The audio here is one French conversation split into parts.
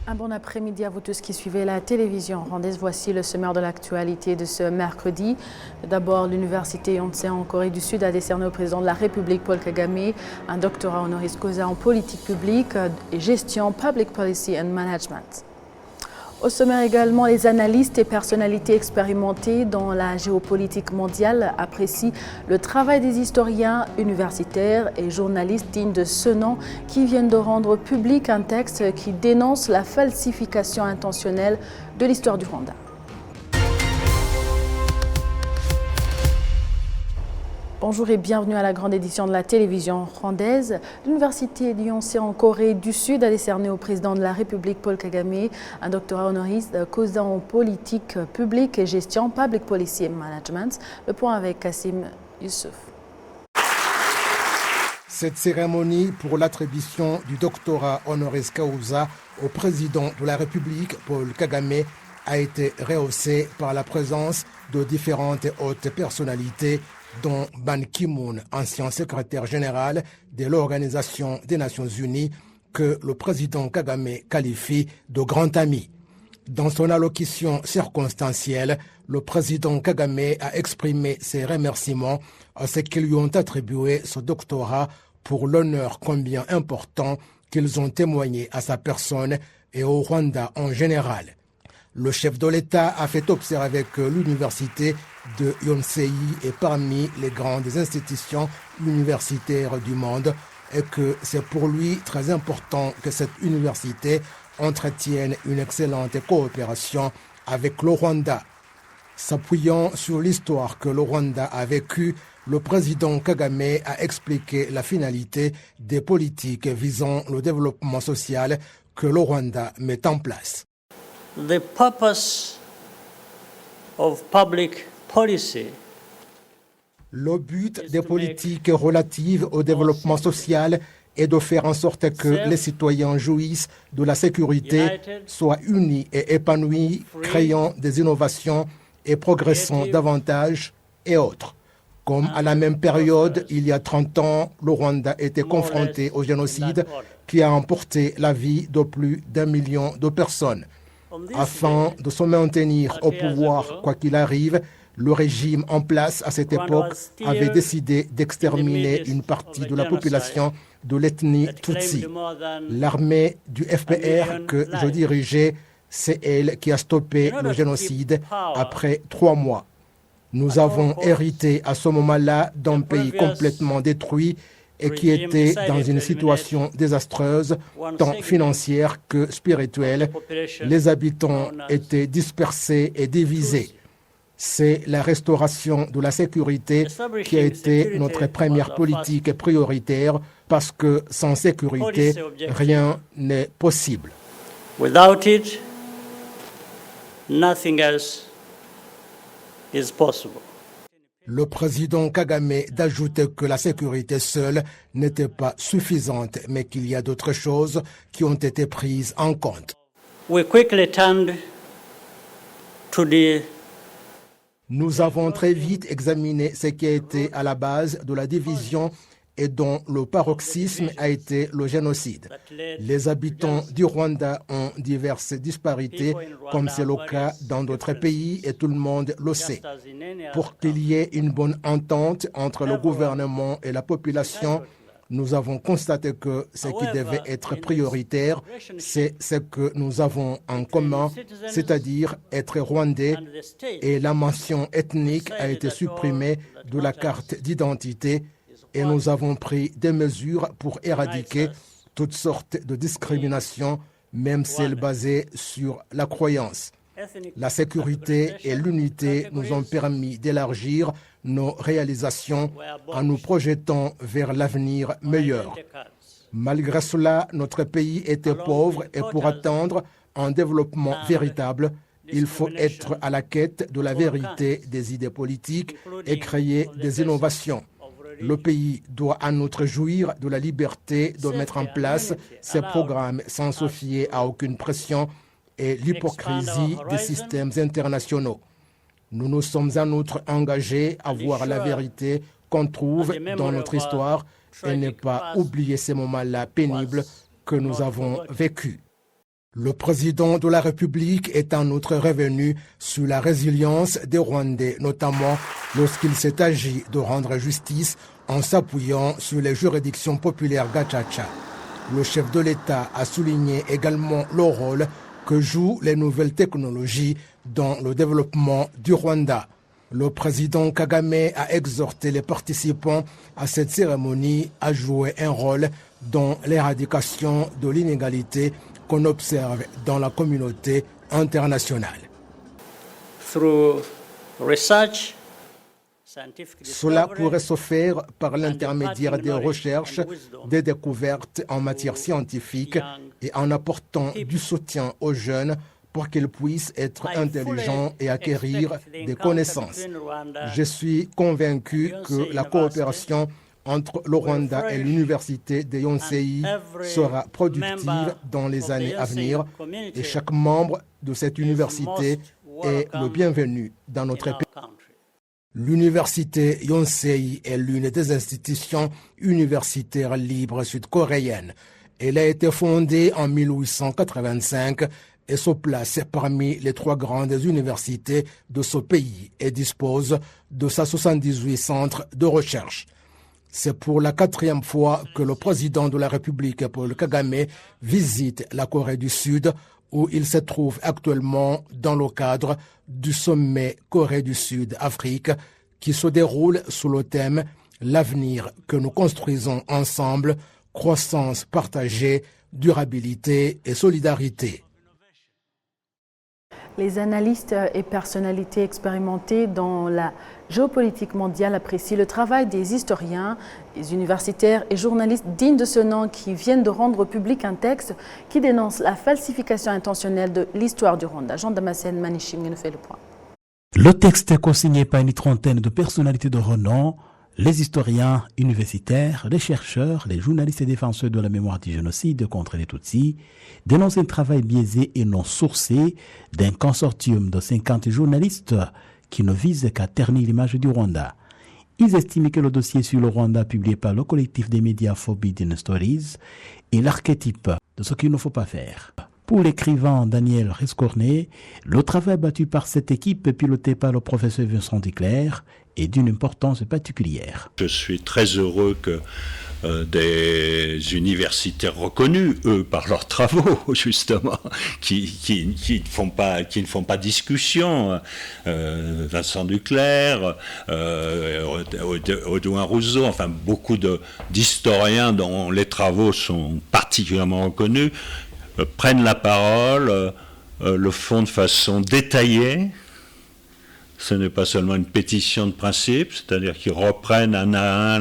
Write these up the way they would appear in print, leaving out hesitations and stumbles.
Un bon après-midi à vous tous qui suivez la télévision rwandaise. Voici le sommaire de l'actualité de ce mercredi. D'abord, l'université Yonsei en Corée du Sud a décerné au président de la République, Paul Kagame, un doctorat honoris causa en politique publique et gestion, public policy and management. Au sommaire également, les analystes et personnalités expérimentées dans la géopolitique mondiale apprécient le travail des historiens, universitaires et journalistes dignes de ce nom qui viennent de rendre public un texte qui dénonce la falsification intentionnelle de l'histoire du Rwanda. Bonjour et bienvenue à la grande édition de la télévision rwandaise. L'université de Yonsei en Corée du Sud a décerné au président de la République, Paul Kagame, un doctorat honoris causa en politique publique et gestion, public policy and management. Le point avec Kassim Youssouf. Cette cérémonie pour l'attribution du doctorat honoris causa au président de la République, Paul Kagame, a été rehaussée par la présence de différentes hautes personnalités, dont Ban Ki-moon, ancien secrétaire général de l'Organisation des Nations Unies, que le président Kagame qualifie de grand ami. Dans son allocution circonstancielle, le président Kagame a exprimé ses remerciements à ceux qui lui ont attribué ce doctorat pour l'honneur combien important qu'ils ont témoigné à sa personne et au Rwanda en général. Le chef de l'État a fait observer que l'université de Yonsei est parmi les grandes institutions universitaires du monde et que c'est pour lui très important que cette université entretienne une excellente coopération avec le Rwanda. S'appuyant sur l'histoire que le Rwanda a vécue, le président Kagame a expliqué la finalité des politiques visant le développement social que le Rwanda met en place. The purpose of public policy. Le but des politiques relatives au développement social est de faire en sorte que les citoyens jouissent de la sécurité, soient unis et épanouis, créant des innovations et progressant davantage et autres. Comme à la même période, il y a 30 ans, le Rwanda était confronté au génocide qui a emporté la vie de plus d'1 million de personnes. Afin de se maintenir au pouvoir quoi qu'il arrive, le régime en place à cette époque avait décidé d'exterminer une partie de la population de l'ethnie Tutsi. L'armée du FPR que je dirigeais, c'est elle qui a stoppé le génocide après 3 mois. Nous avons hérité à ce moment-là d'un pays complètement détruit et qui était dans une situation désastreuse, tant financière que spirituelle. Les habitants étaient dispersés et divisés. C'est la restauration de la sécurité qui a été notre première politique prioritaire parce que sans sécurité, rien n'est possible. Without it, nothing else is possible. Le président Kagame d'ajouter que la sécurité seule n'était pas suffisante, mais qu'il y a d'autres choses qui ont été prises en compte. Nous avons très vite examiné ce qui a été à la base de la division et dont le paroxysme a été le génocide. Les habitants du Rwanda ont diverses disparités, comme c'est le cas dans d'autres pays, et tout le monde le sait. Pour qu'il y ait une bonne entente entre le gouvernement et la population, nous avons constaté que ce qui devait être prioritaire, c'est ce que nous avons en commun, c'est-à-dire être rwandais, et la mention ethnique a été supprimée de la carte d'identité, et nous avons pris des mesures pour éradiquer toutes sortes de discriminations, même celles basées sur la croyance. La sécurité et l'unité nous ont permis d'élargir nos réalisations en nous projetant vers l'avenir meilleur. Malgré cela, notre pays était pauvre et pour atteindre un développement véritable, il faut être à la quête de la vérité des idées politiques et créer des innovations. Le pays doit en outre jouir de la liberté de mettre en place ses programmes sans se fier à aucune pression et l'hypocrisie des systèmes internationaux. Nous nous sommes en outre engagés à voir la vérité qu'on trouve dans notre histoire et ne pas oublier ces moments-là pénibles que nous avons vécus. Le président de la République est en outre revenu sur la résilience des Rwandais, notamment lorsqu'il s'est agi de rendre justice en s'appuyant sur les juridictions populaires Gacaca. Le chef de l'État a souligné également le rôle que jouent les nouvelles technologies dans le développement du Rwanda. Le président Kagame a exhorté les participants à cette cérémonie à jouer un rôle dans l'éradication de l'inégalité qu'on observe dans la communauté internationale. Through research, Cela pourrait se faire par l'intermédiaire des recherches, des découvertes en matière scientifique et en apportant du soutien aux jeunes pour qu'ils puissent être intelligents et acquérir des connaissances. Je suis convaincu que la coopération entre le Rwanda et l'université de Yonsei sera productive dans les années à venir et chaque membre de cette université est le bienvenu dans notre pays. L'université Yonsei est l'une des institutions universitaires libres sud-coréennes. Elle a été fondée en 1885 et se place parmi les 3 grandes universités de ce pays et dispose de 78 centres de recherche. C'est pour la 4e fois que le président de la République, Paul Kagame, visite la Corée du Sud, où il se trouve actuellement dans le cadre du sommet Corée du Sud-Afrique qui se déroule sous le thème « L'avenir que nous construisons ensemble, croissance partagée, durabilité et solidarité ». Les analystes et personnalités expérimentées dans la géopolitique mondiale apprécient le travail des historiens, des universitaires et journalistes dignes de ce nom qui viennent de rendre public un texte qui dénonce la falsification intentionnelle de l'histoire du Rwanda. Jean Damascène Manichim nous fait le point. Le texte est co-signé par une trentaine de personnalités de renom, les historiens universitaires, les chercheurs, les journalistes et défenseurs de la mémoire du génocide contre les Tutsis dénoncent un travail biaisé et non sourcé d'un consortium de 50 journalistes qui ne vise qu'à ternir l'image du Rwanda. Ils estiment que le dossier sur le Rwanda publié par le collectif des médias Forbidden Stories est l'archétype de ce qu'il ne faut pas faire. Pour l'écrivain Daniel Rescornet, le travail battu par cette équipe pilotée par le professeur Vincent Declercq est d'une importance particulière. Je suis très heureux que des universitaires reconnus, eux, par leurs travaux, justement, qui ne font pas discussion, Vincent Declercq, Audouin Rousseau, enfin beaucoup d'historiens dont les travaux sont particulièrement reconnus, prennent la parole, le font de façon détaillée. Ce n'est pas seulement une pétition de principe, c'est-à-dire qu'ils reprennent un à un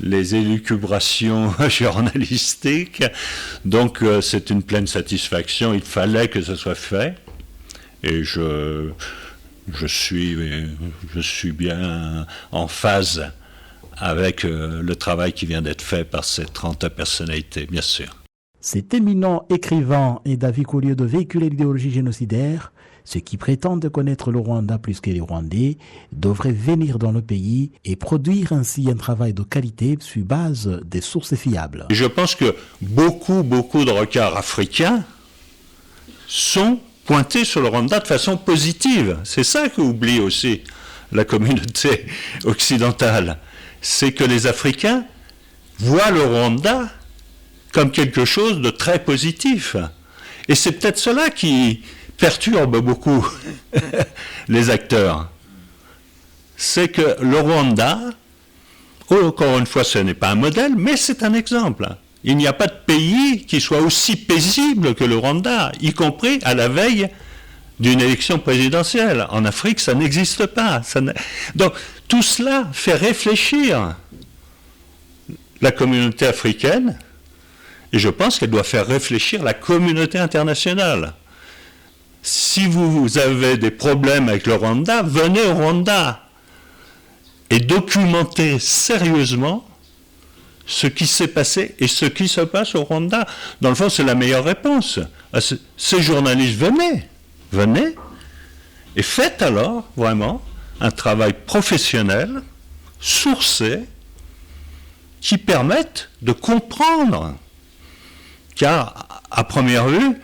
les élucubrations journalistiques. Donc c'est une pleine satisfaction, il fallait que ce soit fait. Et je suis bien en phase avec le travail qui vient d'être fait par ces 30 personnalités, bien sûr. Cet éminent écrivain et d'avis qu'au lieu de véhiculer l'idéologie génocidaire, ceux qui prétendent connaître le Rwanda plus que les Rwandais devraient venir dans le pays et produire ainsi un travail de qualité sur base des sources fiables. Je pense que beaucoup de regards africains sont pointés sur le Rwanda de façon positive. C'est ça qu'oublie aussi la communauté occidentale. C'est que les Africains voient le Rwanda comme quelque chose de très positif. Et c'est peut-être cela qui perturbe beaucoup les acteurs. C'est que le Rwanda, encore une fois, ce n'est pas un modèle, mais c'est un exemple. Il n'y a pas de pays qui soit aussi paisible que le Rwanda, y compris à la veille d'une élection présidentielle. En Afrique, ça n'existe pas. Donc, tout cela fait réfléchir la communauté africaine, et je pense qu'elle doit faire réfléchir la communauté internationale. Si vous avez des problèmes avec le Rwanda, venez au Rwanda et documentez sérieusement ce qui s'est passé et ce qui se passe au Rwanda. Dans le fond, c'est la meilleure réponse. Ces journalistes, venez et faites alors vraiment un travail professionnel, sourcé, qui permette de comprendre. Car, à première vue,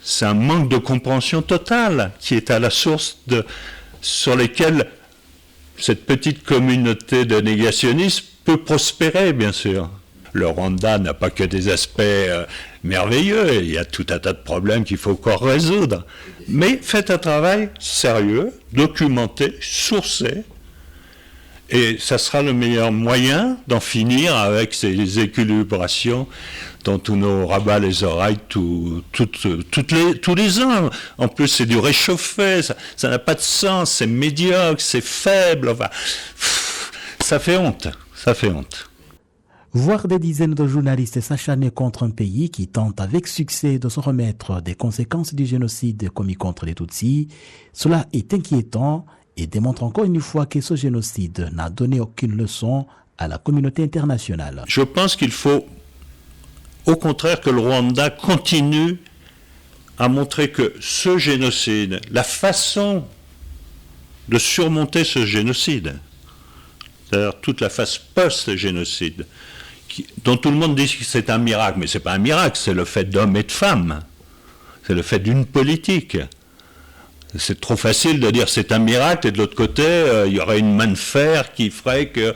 C'est un manque de compréhension totale qui est à la source sur lesquels cette petite communauté de négationnistes peut prospérer, bien sûr. Le Rwanda n'a pas que des aspects merveilleux, il y a tout un tas de problèmes qu'il faut encore résoudre. Mais faites un travail sérieux, documenté, sourcé, et ça sera le meilleur moyen d'en finir avec ces équilibrations dont on nous rabat les oreilles tous les ans. En plus, c'est du réchauffé, ça n'a pas de sens, c'est médiocre, c'est faible, enfin, ça fait honte, ça fait honte. Voir des dizaines de journalistes s'acharner contre un pays qui tente avec succès de se remettre des conséquences du génocide commis contre les Tutsis, cela est inquiétant et démontre encore une fois que ce génocide n'a donné aucune leçon à la communauté internationale. Je pense qu'il faut, au contraire, que le Rwanda continue à montrer que ce génocide, la façon de surmonter ce génocide, c'est-à-dire toute la phase post-génocide, dont tout le monde dit que c'est un miracle, mais ce n'est pas un miracle, c'est le fait d'hommes et de femmes, c'est le fait d'une politique. C'est trop facile de dire c'est un miracle, et de l'autre côté, il y aurait une main de fer qui ferait que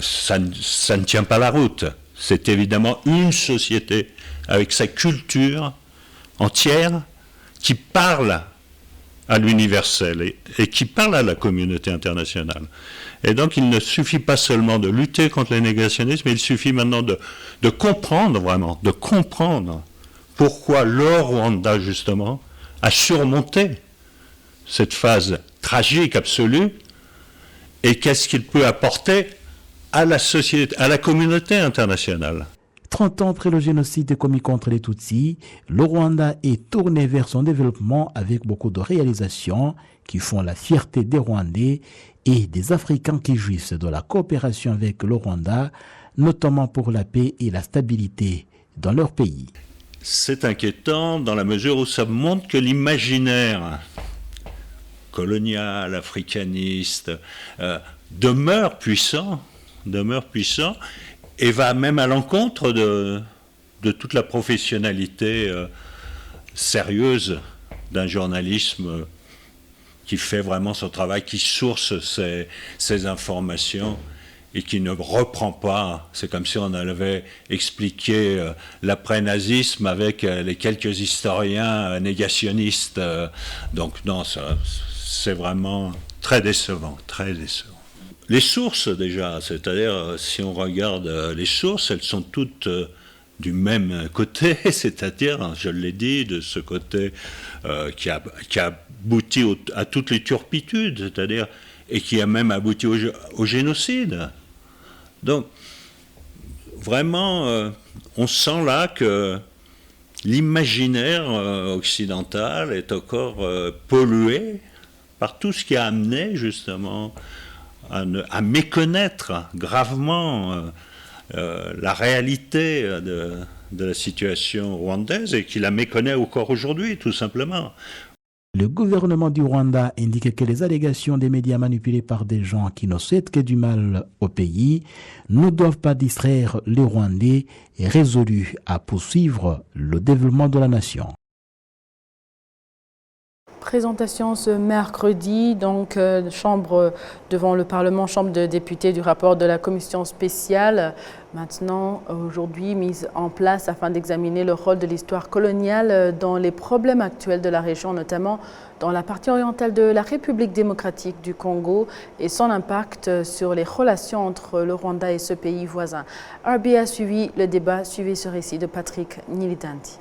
ça ne tient pas la route. C'est évidemment une société avec sa culture entière qui parle à l'universel et qui parle à la communauté internationale. Et donc il ne suffit pas seulement de lutter contre les négationnistes, mais il suffit maintenant de comprendre vraiment, de comprendre pourquoi le Rwanda justement a surmonté cette phase tragique absolue et qu'est-ce qu'il peut apporter à la société, à la communauté internationale. 30 ans après le génocide commis contre les Tutsis, le Rwanda est tourné vers son développement avec beaucoup de réalisations qui font la fierté des Rwandais et des Africains qui jouissent de la coopération avec le Rwanda, notamment pour la paix et la stabilité dans leur pays. C'est inquiétant dans la mesure où ça montre que l'imaginaire colonial, africaniste, demeure puissant, et va même à l'encontre de toute la professionnalité sérieuse d'un journalisme qui fait vraiment son travail, qui source ses informations et qui ne reprend pas. C'est comme si on avait expliqué l'après-nazisme avec les quelques historiens négationnistes. Donc non, ça, c'est vraiment très décevant, très décevant. Les sources déjà, c'est-à-dire si on regarde les sources, elles sont toutes du même côté, c'est-à-dire, je l'ai dit, de ce côté qui a abouti à toutes les turpitudes, c'est-à-dire, et qui a même abouti au génocide. Donc, vraiment, on sent là que l'imaginaire occidental est encore pollué par tout ce qui a amené justement à méconnaître gravement la réalité de la situation rwandaise et qui la méconnaît encore aujourd'hui, tout simplement. Le gouvernement du Rwanda indique que les allégations des médias manipulés par des gens qui ne souhaitent que du mal au pays ne doivent pas distraire les Rwandais et résolus à poursuivre le développement de la nation. Présentation ce mercredi, donc devant le Parlement, Chambre de députés du rapport de la commission spéciale, maintenant aujourd'hui mise en place afin d'examiner le rôle de l'histoire coloniale dans les problèmes actuels de la région, notamment dans la partie orientale de la République démocratique du Congo et son impact sur les relations entre le Rwanda et ce pays voisin. RBA a suivi le débat, suivez ce récit de Patrick Nilidanti.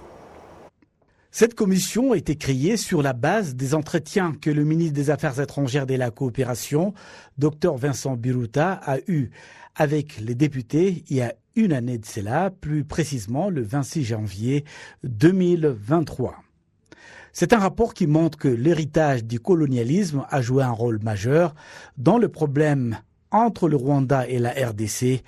Cette commission a été créée sur la base des entretiens que le ministre des Affaires étrangères et de la coopération, Dr Vincent Biruta, a eus avec les députés il y a une année de cela, plus précisément le 26 janvier 2023. C'est un rapport qui montre que l'héritage du colonialisme a joué un rôle majeur dans le problème entre le Rwanda et la RDC,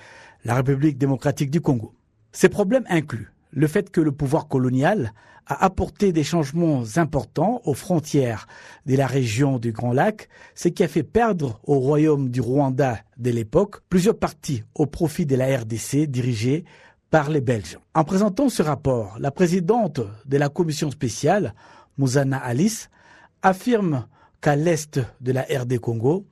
la République démocratique du Congo. Ces problèmes incluent le fait que le pouvoir colonial a apporté des changements importants aux frontières de la région du Grand Lac, ce qui a fait perdre au royaume du Rwanda de l'époque plusieurs parties au profit de la RDC dirigée par les Belges. En présentant ce rapport, la présidente de la commission spéciale Mouzana Alice, affirme qu'à l'est de la RD Congo,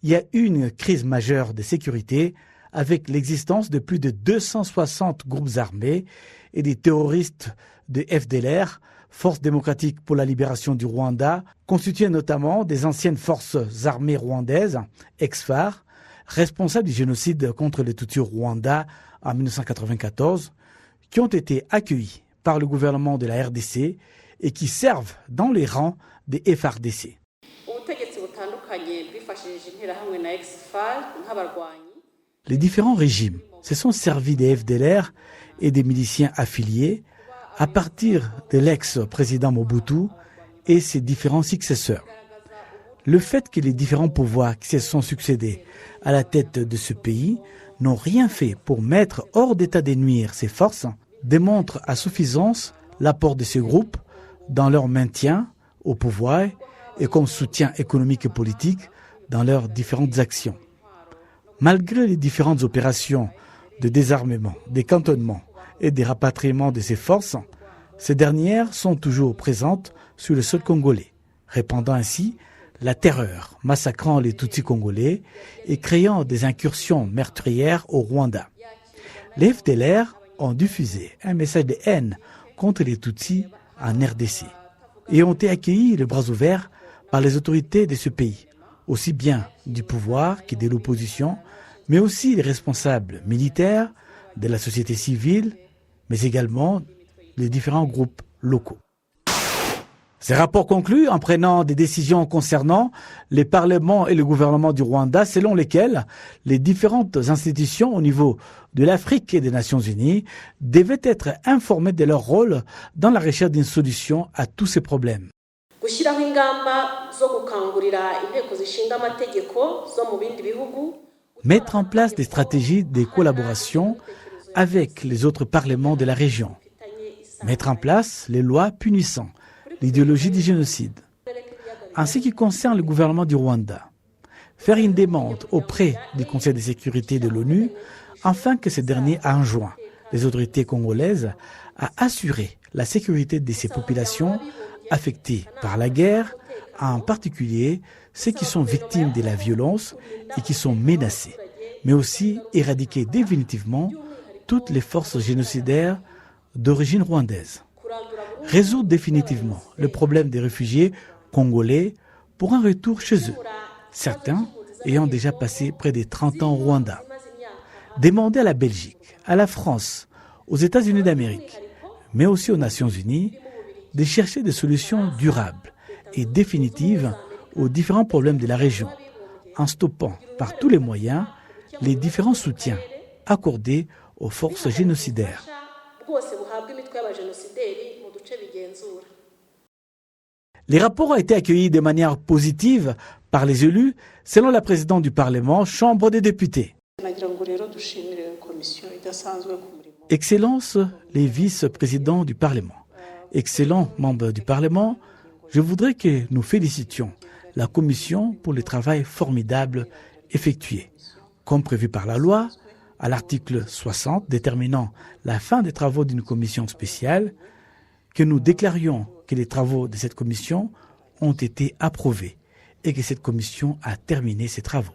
il y a eu une crise majeure de sécurité avec l'existence de plus de 260 groupes armés et des terroristes de FDLR, Force démocratique pour la libération du Rwanda, constituées notamment des anciennes forces armées rwandaises, ex-FAR, responsables du génocide contre les Tutsis au Rwanda en 1994, qui ont été accueillis par le gouvernement de la RDC et qui servent dans les rangs des FARDC. Les différents régimes se sont servis des FDLR et des miliciens affiliés à partir de l'ex-président Mobutu et ses différents successeurs. Le fait que les différents pouvoirs qui se sont succédés à la tête de ce pays n'ont rien fait pour mettre hors d'état de nuire ces forces démontre à suffisance l'apport de ces groupes dans leur maintien au pouvoir et comme soutien économique et politique dans leurs différentes actions. Malgré les différentes opérations de désarmement, des cantonnements et des rapatriements de ces forces, ces dernières sont toujours présentes sur le sol congolais, répandant ainsi la terreur, massacrant les Tutsis congolais et créant des incursions meurtrières au Rwanda. Les FDLR ont diffusé un message de haine contre les Tutsis en RDC et ont été accueillis les bras ouverts par les autorités de ce pays, aussi bien du pouvoir que de l'opposition, mais aussi les responsables militaires, de la société civile, mais également les différents groupes locaux. Ces rapports concluent en prenant des décisions concernant les parlements et le gouvernement du Rwanda, selon lesquels les différentes institutions au niveau de l'Afrique et des Nations Unies devaient être informées de leur rôle dans la recherche d'une solution à tous ces problèmes. Mettre en place des stratégies de collaboration avec les autres parlements de la région. Mettre en place les lois punissant l'idéologie du génocide. En ce qui concerne le gouvernement du Rwanda, faire une demande auprès du Conseil de sécurité de l'ONU afin que ce dernier enjoigne les autorités congolaises à assurer la sécurité de ces populations affectées par la guerre, en particulier ceux qui sont victimes de la violence et qui sont menacés, mais aussi éradiquer définitivement toutes les forces génocidaires d'origine rwandaise. Résoudre définitivement le problème des réfugiés congolais pour un retour chez eux, certains ayant déjà passé près de 30 ans au Rwanda. Demander à la Belgique, à la France, aux États-Unis d'Amérique, mais aussi aux Nations Unies, de chercher des solutions durables et définitives aux différents problèmes de la région, en stoppant par tous les moyens les différents soutiens accordés aux forces génocidaires. Les rapports ont été accueillis de manière positive par les élus, selon la présidente du Parlement, Chambre des députés. Excellences les vice-présidents du Parlement, excellents membres du Parlement, je voudrais que nous félicitions la Commission pour le travail formidable effectué. Comme prévu par la loi, à l'article 60 déterminant la fin des travaux d'une commission spéciale, que nous déclarions que les travaux de cette commission ont été approuvés et que cette commission a terminé ses travaux.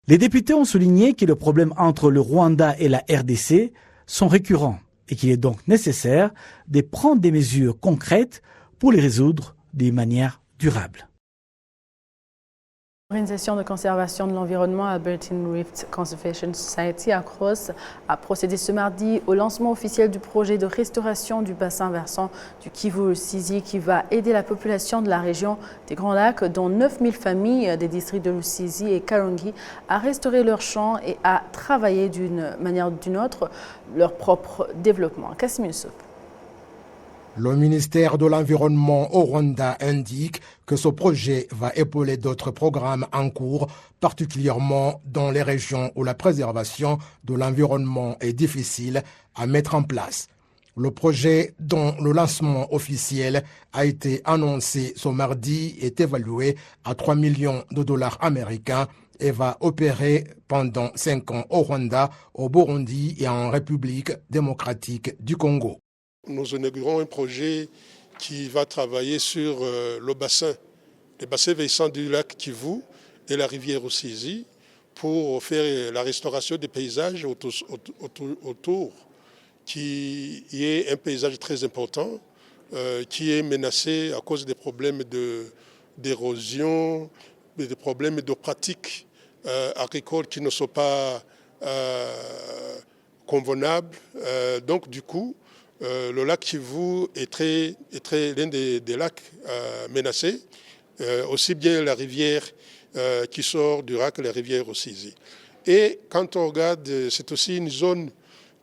Les députés ont souligné que le problème entre le Rwanda et la RDC sont récurrents et qu'il est donc nécessaire de prendre des mesures concrètes pour les résoudre de manière durable. L'Organisation de conservation de l'environnement Albertine Rift Conservation Society, ACROS, a procédé ce mardi au lancement officiel du projet de restauration du bassin versant du Kivu-Rusizi qui va aider la population de la région des Grands Lacs, dont 9000 familles des districts de Rusizi et Karongi, à restaurer leurs champs et à travailler d'une manière ou d'une autre leur propre développement. Kassim Youssef. Le ministère de l'Environnement au Rwanda indique que ce projet va épauler d'autres programmes en cours, particulièrement dans les régions où la préservation de l'environnement est difficile à mettre en place. Le projet, dont le lancement officiel a été annoncé ce mardi, est évalué à 3 millions de dollars américains et va opérer pendant 5 ans au Rwanda, au Burundi et en République démocratique du Congo. Nous inaugurons un projet qui va travailler sur le bassin, les bassins versants du lac Kivu et la rivière Rusizi pour faire la restauration des paysages autour qui est un paysage très important, qui est menacé à cause des problèmes d'érosion, des problèmes de pratiques agricoles qui ne sont pas convenables. Donc du coup, le lac Kivu est l'un des lacs menacés, aussi bien la rivière qui sort du lac, la rivière Rusizi. Et quand on regarde, c'est aussi une zone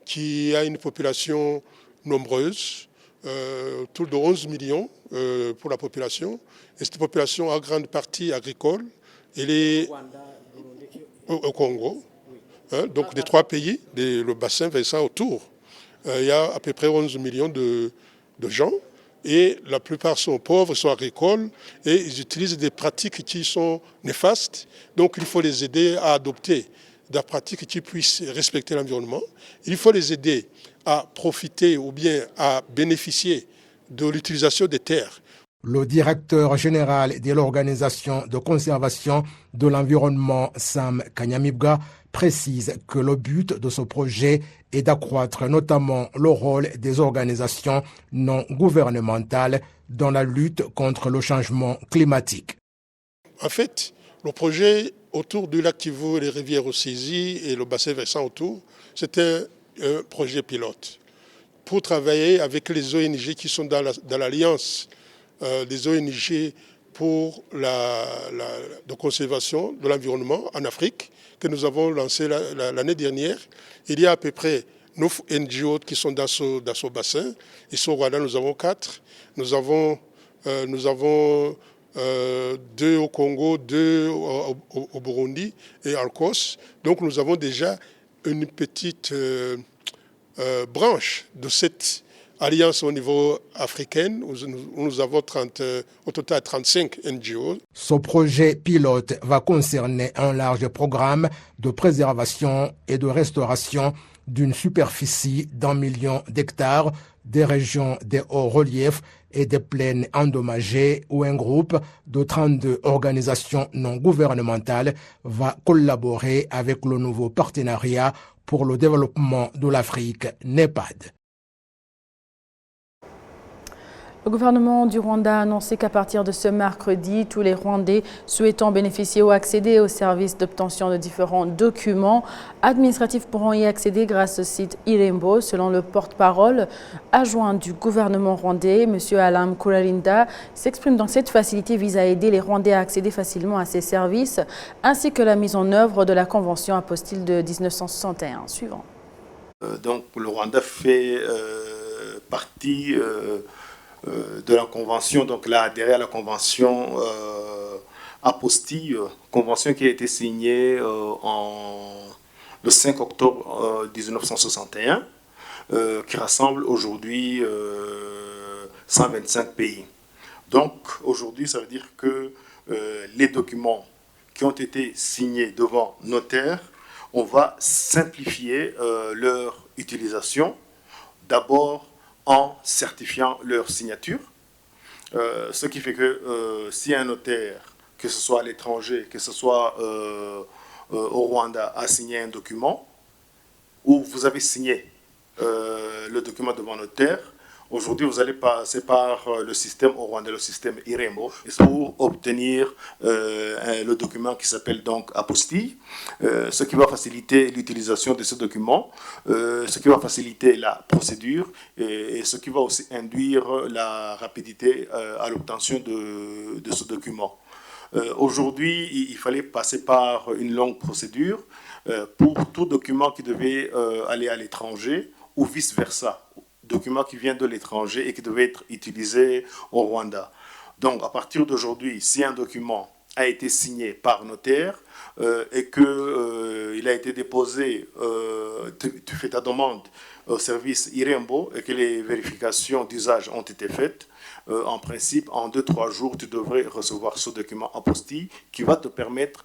qui a une population nombreuse, autour de 11 millions pour la population. Et cette population, en grande partie agricole, elle est au Congo, hein, donc des 3 pays, le bassin versant autour. Il y a à peu près 11 millions de gens et la plupart sont pauvres, sont agricoles et ils utilisent des pratiques qui sont néfastes. Donc il faut les aider à adopter des pratiques qui puissent respecter l'environnement. Il faut les aider à profiter ou bien à bénéficier de l'utilisation des terres. Le directeur général de l'Organisation de conservation de l'environnement, Sam Kanyamibwa, précise que le but de ce projet est d'accroître notamment le rôle des organisations non gouvernementales dans la lutte contre le changement climatique. En fait, le projet autour du lac Kivu, les rivières Rusizi et le bassin versant autour, c'était un projet pilote pour travailler avec les ONG qui sont dans l'alliance des ONG pour la conservation de l'environnement en Afrique que nous avons lancé l'année dernière. Il y a à peu près 9 NGO qui sont dans ce bassin. Ici au Rwanda, nous avons 4. Nous avons 2 au Congo, 2 au Burundi et en Corse. Donc nous avons déjà une petite branche de cette alliance au niveau africain, où nous avons au total 35 NGO. Ce projet pilote va concerner un large programme de préservation et de restauration d'une superficie d'1 million d'hectares, des régions des hauts reliefs et des plaines endommagées où un groupe de 32 organisations non gouvernementales va collaborer avec le nouveau partenariat pour le développement de l'Afrique, NEPAD. Le gouvernement du Rwanda a annoncé qu'à partir de ce mercredi, tous les Rwandais souhaitant bénéficier ou accéder aux services d'obtention de différents documents administratifs pourront y accéder grâce au site Irembo, selon le porte-parole adjoint du gouvernement rwandais, M. Alam Kuralinda. S'exprime dans cette facilité vise à aider les Rwandais à accéder facilement à ces services, ainsi que la mise en œuvre de la Convention apostille de 1961. Suivant. Donc le Rwanda fait partie de la convention, donc là adhéré à la convention apostille, convention qui a été signée le 5 octobre 1961, qui rassemble aujourd'hui 125 pays. Donc aujourd'hui, ça veut dire que les documents qui ont été signés devant notaire, on va simplifier leur utilisation, d'abord en certifiant leur signature, ce qui fait que si un notaire, que ce soit à l'étranger, que ce soit au Rwanda, a signé un document, ou vous avez signé le document devant notaire, aujourd'hui vous allez passer par le système au Rwanda, le système Irembo, pour obtenir le document qui s'appelle donc apostille, ce qui va faciliter l'utilisation de ce document, ce qui va faciliter la procédure et ce qui va aussi induire la rapidité à l'obtention de ce document. Aujourd'hui, il fallait passer par une longue procédure pour tout document qui devait aller à l'étranger ou vice-versa. Document qui vient de l'étranger et qui devait être utilisé au Rwanda. Donc, à partir d'aujourd'hui, si un document a été signé par notaire et qu'il a été déposé, tu fais ta demande au service Irembo et que les vérifications d'usage ont été faites, en principe, en 2-3 jours, tu devrais recevoir ce document apostille qui va te permettre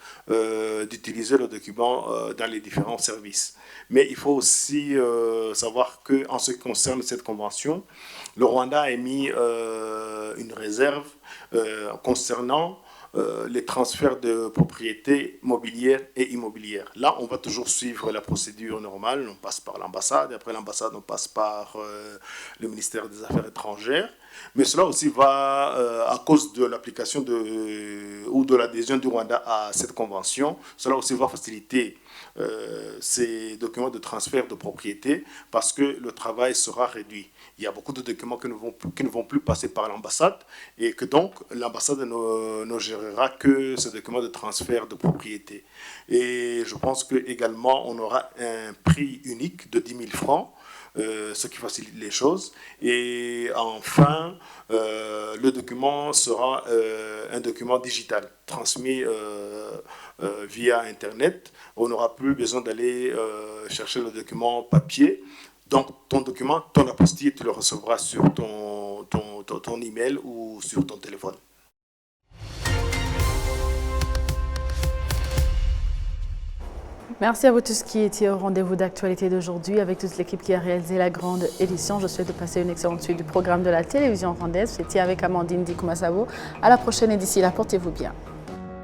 d'utiliser le document dans les différents services. Mais il faut aussi savoir qu'en ce qui concerne cette convention, le Rwanda a émis une réserve concernant les transferts de propriétés mobilières et immobilières. Là, on va toujours suivre la procédure normale. On passe par l'ambassade. Après l'ambassade, on passe par le ministère des Affaires étrangères. Mais cela aussi va, à cause de l'application ou de l'adhésion du Rwanda à cette convention, cela aussi va faciliter ces documents de transfert de propriété parce que le travail sera réduit. Il y a beaucoup de documents qui ne vont plus passer par l'ambassade et que donc l'ambassade ne gérera que ces documents de transfert de propriété. Et je pense qu'également on aura un prix unique de 10 000 francs, ce qui facilite les choses. Et enfin, le document sera un document digital transmis via Internet. On n'aura plus besoin d'aller chercher le document papier. Donc, ton document, ton apostille, tu le recevras sur ton email ou sur ton téléphone. Merci à vous tous qui étiez au rendez-vous d'actualité d'aujourd'hui avec toute l'équipe qui a réalisé la grande édition. Je souhaite passer une excellente suite du programme de la télévision rwandaise. C'était avec Amandine Dikomasabo. À la prochaine et d'ici là, portez-vous bien.